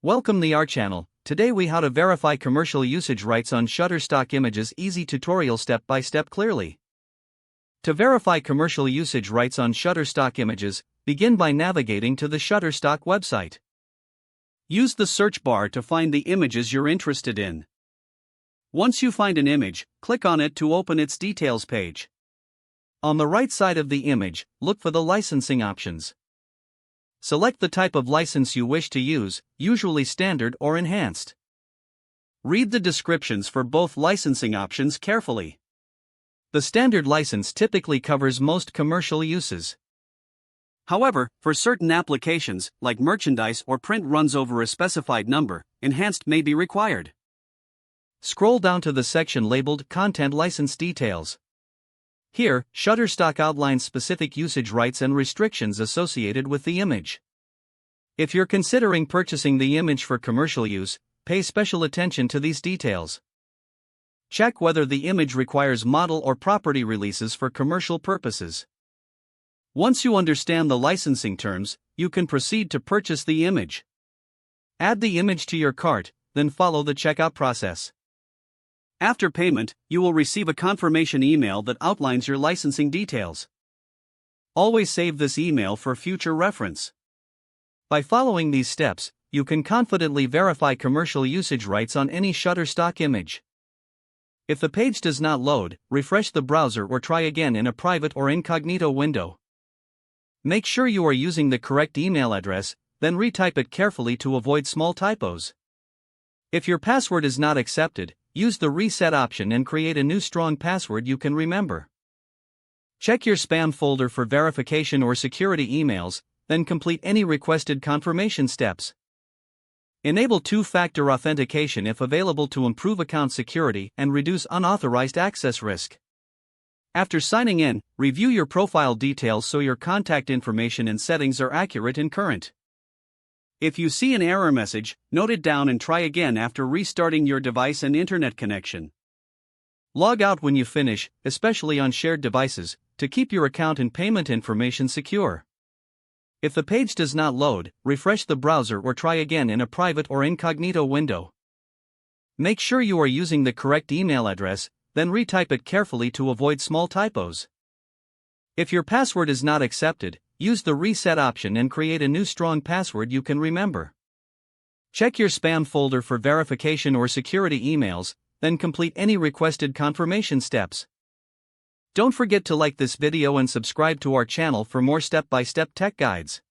Welcome to our channel. Today we how to verify commercial usage rights on Shutterstock images. Easy tutorial step by step clearly. To verify commercial usage rights on Shutterstock images, begin by navigating to the Shutterstock website. Use the search bar to find the images you're interested in. Once you find an image, click on it to open its details page. On the right side of the image, look for the licensing options. Select the type of license you wish to use, usually standard or enhanced. Read the descriptions for both licensing options carefully. The standard license typically covers most commercial uses. However, for certain applications, like merchandise or print runs over a specified number, enhanced may be required. Scroll down to the section labeled Content License Details. Here, Shutterstock outlines specific usage rights and restrictions associated with the image. If you're considering purchasing the image for commercial use, pay special attention to these details. Check whether the image requires model or property releases for commercial purposes. Once you understand the licensing terms, you can proceed to purchase the image. Add the image to your cart, then follow the checkout process. After payment, you will receive a confirmation email that outlines your licensing details. Always save this email for future reference. By following these steps, you can confidently verify commercial usage rights on any Shutterstock image. If the page does not load, refresh the browser or try again in a private or incognito window. Make sure you are using the correct email address, then retype it carefully to avoid small typos. If your password is not accepted, use the reset option and create a new strong password you can remember. Check your spam folder for verification or security emails, then complete any requested confirmation steps. Enable two-factor authentication if available to improve account security and reduce unauthorized access risk. After signing in, review your profile details so your contact information and settings are accurate and current. If you see an error message, note it down and try again after restarting your device and internet connection. Log out when you finish, especially on shared devices, to keep your account and payment information secure. If the page does not load, refresh the browser or try again in a private or incognito window. Make sure you are using the correct email address, then retype it carefully to avoid small typos. If your password is not accepted, use the reset option and create a new strong password you can remember. Check your spam folder for verification or security emails, then complete any requested confirmation steps. Don't forget to like this video and subscribe to our channel for more step-by-step tech guides.